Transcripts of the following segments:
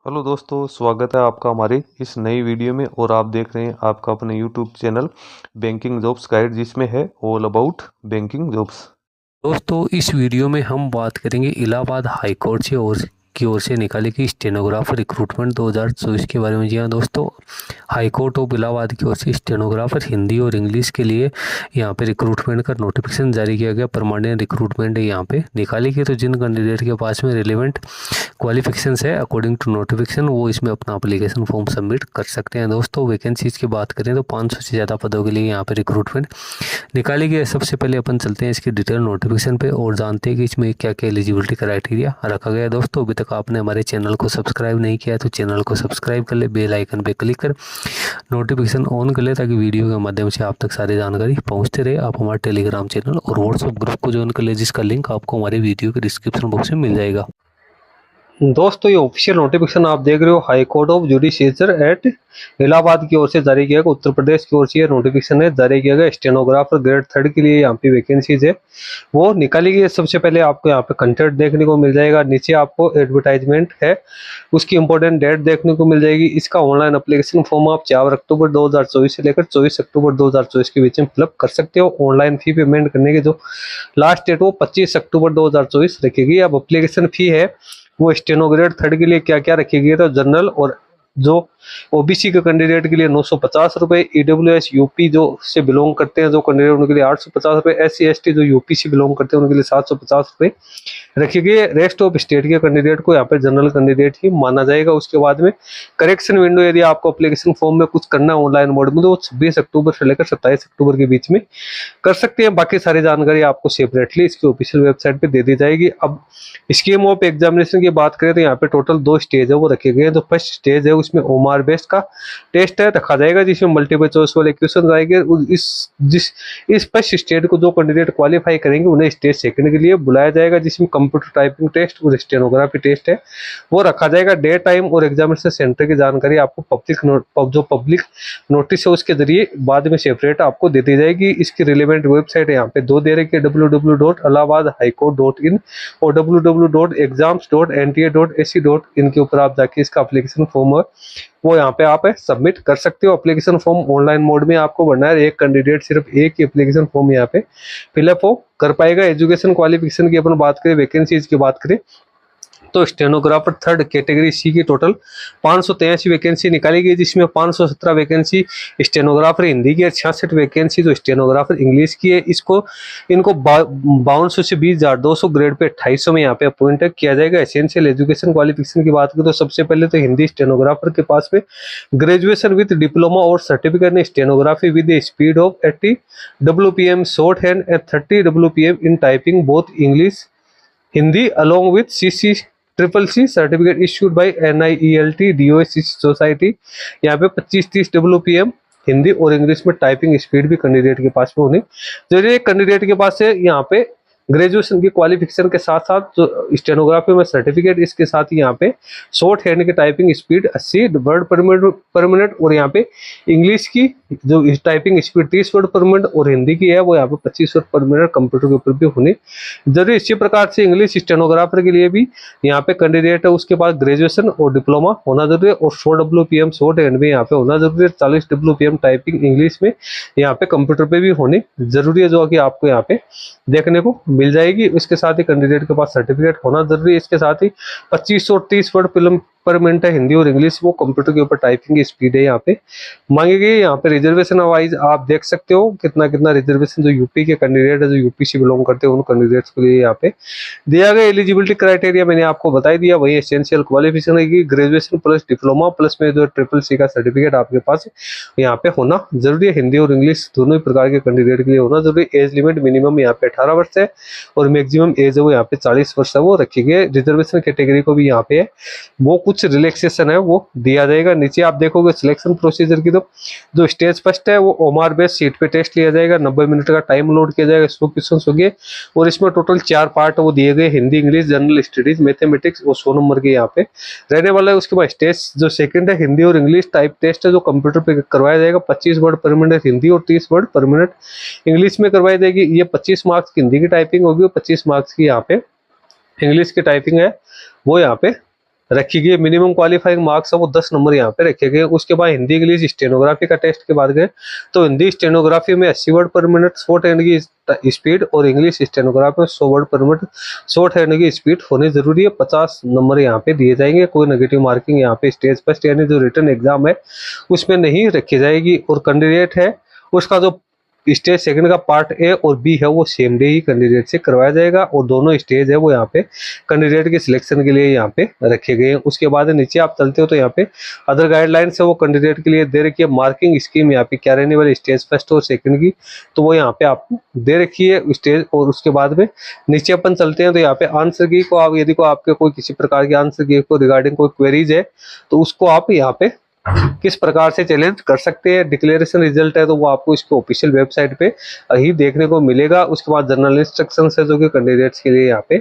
Hello दोस्तों, स्वागत है आपका हमारे इस नई वीडियो में। और आप देख रहे हैं आपका अपने YouTube channel banking jobs guide, जिसमें है ऑल अबाउट बैंकिंग जॉब्स। दोस्तों इस वीडियो में हम बात करेंगे इलाहाबाद हाई कोर्ट की ओर से निकाली गई स्टेनोग्राफर रिक्रूटमेंट 2024 के बारे में। जी हाँ दोस्तों, हाई कोर्ट ऑफ इलाहाबाद की ओर से स्टेनोग्राफर हिंदी और इंग्लिश के लिए यहाँ पे रिक्रूटमेंट का नोटिफिकेशन जारी किया गया। परमानेंट रिक्रूटमेंट है यहाँ पे निकाली गई। तो जिन कैंडिडेट के पास में रिलेवेंट क्वालिफिकेशंस है अकॉर्डिंग टू नोटिफिकेशन, वो इसमें अपना एप्लीकेशन फॉर्म सबमिट कर सकते हैं। दोस्तों वैकेंसीज की बात करें तो 500 से ज़्यादा पदों के लिए यहाँ पे रिक्रूटमेंट निकाली गई है। सबसे पहले अपन चलते हैं इसकी डिटेल नोटिफिकेशन पे और जानते हैं कि इसमें क्या क्या एलिजिबिलिटी क्राइटेरिया रखा गया है। दोस्तों अभी तक आपने हमारे चैनल को सब्सक्राइब नहीं किया है तो चैनल को सब्सक्राइब कर ले, बेल आइकन पे क्लिक कर नोटिफिकेशन ऑन कर ले, ताकि वीडियो के माध्यम से आप तक सारी जानकारी पहुंचते रहे। आप हमारे टेलीग्राम चैनल और व्हाट्सएप ग्रुप को ज्वाइन कर ले, जिसका लिंक आपको हमारे वीडियो के डिस्क्रिप्शन बॉक्स में मिल जाएगा। दोस्तों ये ऑफिशियल नोटिफिकेशन आप देख रहे हो high court of judicial at Allahabad की ओर से जारी किया गया, उत्तर प्रदेश की ओर से ये नोटिफिकेशन है जारी किया गया। स्टेनोग्राफर ग्रेड 3 के लिए यहाँ पे वैकेंसीज है वो निकाली गई है। सबसे पहले आपको यहाँ पे कंटेंट देखने को मिल जाएगा, नीचे आपको एडवर्टाइजमेंट है उसकी इंपॉर्टेंट डेट देखने को मिल जाएगी। इसका ऑनलाइन एप्लीकेशन फॉर्म आप 4 अक्टूबर 2024 से लेकर 24 अक्टूबर 2024 के बीच में फिलअप कर सकते हो। ऑनलाइन फी पेमेंट करने की जो लास्ट डेट वो 25 अक्टूबर 2024 रखी गई। अब एप्लीकेशन फी है वो स्टेनो ग्रेड 3 के लिए क्या क्या रखी गई है, तो जनरल और जो ओबीसी के कैंडिडेट के लिए 950 रुपए, ईडब्ल्यूएस यूपी जो से बिलोंग करते हैं जो कैंडिडेट उनके लिए 850 रुपए, एससी एसटी जो यूपी से बिलोंग करते हैं उनके लिए 750 रुपए रखी गई है। रेस्ट ऑफ स्टेट के कैंडिडेट को यहाँ पे जनरल कैंडिडेट ही माना जाएगा। उसके बाद में करेक्शन विंडो यदि आपको एप्लीकेशन फॉर्म में कुछ करना है ऑनलाइन मोड में, तो 26 अक्टूबर से लेकर 27 अक्टूबर के बीच में कर सकते हैं। बाकी सारी जानकारी आपको सेपरेटली इसकी ऑफिशियल वेबसाइट पे दे दी जाएगी। अब स्कीम ऑफ एग्जामिनेशन की बात करें तो यहाँ पे टोटल 2 स्टेज है वो रखे गए हैं। तो फर्स्ट स्टेज है उसमें ओमार बेस्ट का टेस्ट है रखा जाएगा, जिसमें मल्टीपल चॉइस वाले क्वेश्चन आएंगे। इस फर्स्ट स्टेज को जो कैंडिडेट क्वालिफाई करेंगे उन्हें स्टेज सेकंड के लिए बुलाया जाएगा, जिसमें कंप्यूटर टाइपिंग टेस्ट और स्टेनोग्राफी टेस्ट है वो रखा जाएगा। डे टाइम और एग्जामिनेशन सेंटर की जानकारी आपको पब्लिक नोटिस है उसके जरिए बाद में सेपरेट आपको दे दी जाएगी। इसकी रिलेवेंट वेबसाइट यहाँ पे 2 दे रखी है, www.allahabadhighcourt.in और www.exams.nta.ac.in के ऊपर आप जाके इसका एप्लीकेशन फॉर्म है वो यहाँ पे आप सबमिट कर सकते हो। एप्लीकेशन फॉर्म ऑनलाइन मोड में आपको भरना है। एक कैंडिडेट सिर्फ एक ही एप्लीकेशन फॉर्म यहाँ पे फिलअप हो कर पाएगा। एजुकेशन क्वालिफिकेशन की अपन बात करें, वैकेंसीज की बात करें तो स्टेनोग्राफर 3rd कैटेगरी सी की टोटल 583 वैकेंसी निकाली गई, जिसमें 517 वैकेंसी स्टेनोग्राफर हिंदी की है, 66 वैकेंसी जो स्टेनोग्राफर इंग्लिश की है। इनको 5200 से 20,200 ग्रेड पे 2800 में यहाँ पे अपॉइंट किया जाएगा। एसेंशियल एजुकेशन क्वालिफिकेशन की बात करें तो सबसे पहले तो हिंदी स्टेनोग्राफर के पास में ग्रेजुएशन विद डिप्लोमा और certificate in stenography with speed of 80 WPM short hand and 30 WPM in typing both English Hindi along with CC certificate issued by NIELT DOS society. यहाँ पे 25-30 WPM हिंदी और इंग्लिश में टाइपिंग स्पीड भी candidate के पास में होनी जरूरी है। कैंडिडेट के पास है यहाँ पे ग्रेजुएशन की क्वालिफिकेशन के साथ साथ जो स्टेनोग्राफी में सर्टिफिकेट, इसके साथ ही यहाँ पे शॉर्ट हैंड की टाइपिंग स्पीड 80 वर्ड पर मिनट और यहाँ पे इंग्लिश की जो टाइपिंग स्पीड 30 वर्ड पर मिनट और हिंदी की है वो यहाँ पे 25 वर्ड पर मिनट कंप्यूटर के ऊपर भी होनी जरूरी। इसी प्रकार से इंग्लिश स्टेनोग्राफर के लिए भी यहाँ पे कैंडिडेट है उसके पास ग्रेजुएशन और डिप्लोमा होना जरूरी है और 100 WPM शॉर्ट हैंड में यहाँ पे होना जरूरी है। 40 WPM टाइपिंग इंग्लिश में यहाँ पे कंप्यूटर पे भी होनी जरूरी है, जो कि आपको यहाँ पे देखने को मिल जाएगी। इसके साथ ही कैंडिडेट के पास सर्टिफिकेट होना जरूरी है। इसके साथ ही 2530 वर्ड पर मिनट है हिंदी और इंग्लिश, वो कंप्यूटर के ऊपर टाइपिंग की स्पीड है यहाँ पे मांगी गई। यहाँ पे रिजर्वेशन वाइज आप देख सकते हो कितना कितना रिजर्वेशन जो यूपी के कैंडिडेट है जो यूपी से बिलोंग करते हैं उन कैंडिडेट्स के लिए यहाँ पे दिया गया। एलिजिबिलिटी क्राइटेरिया मैंने आपको बता दिया, वही एसेंशियल क्वालिफिकेशन है कि ग्रेजुएशन प्लस डिप्लोमा प्लस में जो CCC का सर्टिफिकेट आपके पास यहाँ पे होना जरूरी है। हिंदी और इंग्लिश दोनों ही प्रकार के कैंडिडेट के लिए होना जरूरी। एज लिमिट मिनिमम यहाँ पे 18 वर्ष है और मैक्सिमम एज है वो यहाँ पे 40 वर्ष है वो रखी गई। रिजर्वेशन कैटेगरी को भी यहाँ पे है वो कुछ रिलैक्सेशन है वो दिया जाएगा। नीचे आप देखोगे सिलेक्शन प्रोसीजर की, तो जो स्टेज फर्स्ट है वो ओमार बेस सीट पे टेस्ट लिया जाएगा, 90 मिनट का टाइम लोड किया जाएगा, 100 क्वेश्चन होंगे और इसमें टोटल 4 पार्ट वो दिए गए, Hindi English general studies mathematics और 100 नंबर के यहाँ पे रहने वाला है। उसके बाद स्टेज जो सेकंड है हिंदी और इंग्लिश टाइप टेस्ट है जो कंप्यूटर पे करवाया जाएगा, 25 वर्ड पर मिनट हिंदी और 30 वर्ड पर मिनट इंग्लिश में करवाई जाएगी। ये 25 मार्क्स की हिंदी की टाइपिंग होगी और 25 मार्क्स की यहाँ पे इंग्लिश की टाइपिंग है वो यहाँ पे रखी गई। मिनिमम क्वालिफाइंग मार्क्स है वो 10 नंबर यहाँ पे रखे गए। उसके बाद हिंदी इंग्लिश स्टेनोग्राफी का टेस्ट की बात करें तो हिंदी स्टेनोग्राफी में 80 वर्ड पर मिनट शॉर्ट हैंड की स्पीड और इंग्लिश स्टेनोग्राफी में 100 वर्ड पर मिनट शॉर्ट हैंड की स्पीड होनी जरूरी है। 50 नंबर यहाँ पे दिए जाएंगे। कोई नेगेटिव मार्किंग यहाँ पे स्टेज फर्स्ट यानी जो रिटन एग्जाम है उसमें नहीं रखी जाएगी। और कैंडिडेट है उसका जो स्टेज सेकंड का पार्ट ए और बी है वो सेम डे ही कैंडिडेट से करवाया जाएगा और दोनों स्टेज है वो यहाँ पे कैंडिडेट के सिलेक्शन के लिए यहाँ पे रखे गए हैं। उसके बाद नीचे आप चलते हो तो यहाँ पे अदर गाइडलाइंस है वो कैंडिडेट के लिए दे रखी है। मार्किंग स्कीम यहाँ पे क्या रहने वाली स्टेज फर्स्ट और सेकंड की तो वो यहाँ पे आपको दे रखी है स्टेज। और उसके बाद में नीचे अपन चलते हैं तो यहाँ पे आंसर की को आप यदि को आपके कोई किसी प्रकार के आंसर की को रिगार्डिंग कोई क्वेरीज है तो उसको आप यहाँ पे किस प्रकार से चैलेंज कर सकते हैं। डिक्लेरेशन रिजल्ट है तो वो आपको इसके ऑफिशियल वेबसाइट पे ही देखने को मिलेगा। उसके बाद जनरल इंस्ट्रक्शंस है जो कि कैंडिडेट्स के लिए यहाँ पे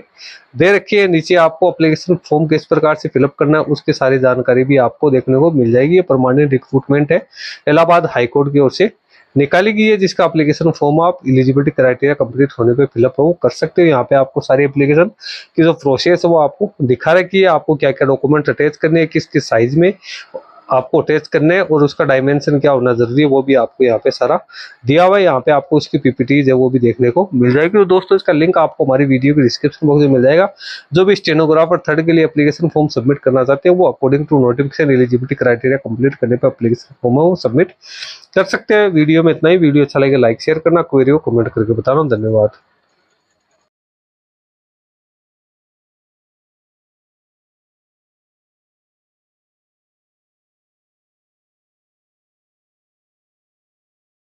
दे रखी है। नीचे आपको एप्लीकेशन फॉर्म किस प्रकार से फिलअप करना है उसकी सारी जानकारी भी आपको देखने को मिल जाएगी। ये परमानेंट रिक्रूटमेंट है इलाहाबाद हाईकोर्ट की ओर से निकाली गई है जिसका एप्लीकेशन फॉर्म आप एलिजिबिलिटी क्राइटेरिया कंप्लीट होने पे फिलअप है वो कर सकते हो। यहाँ पे आपको सारी एप्लीकेशन की जो प्रोसेस है वो आपको दिखा रखी है। आपको क्या क्या डॉक्यूमेंट अटैच करने हैं किस किस साइज में आपको अटैच करने हैं और उसका डायमेंशन क्या होना जरूरी है वो भी आपको यहाँ पे सारा दिया हुआ है। यहाँ पे आपको उसकी पीपीटीज है वो भी देखने को मिल जाएगी। तो दोस्तों इसका लिंक आपको हमारी वीडियो के डिस्क्रिप्शन बॉक्स में मिल जाएगा। जो भी स्टेनोग्राफर थर्ड के लिए एप्लीकेशन फॉर्म सबमिट करना चाहते हैं वो according to notification eligibility criteria complete करने पर एप्लीकेशन फॉर्म है वो सबमिट कर सकते हैं। वीडियो में इतना ही। वीडियो अच्छा लगे लाइक शेयर करना, क्वेरी को कमेंट करके बताना। धन्यवाद।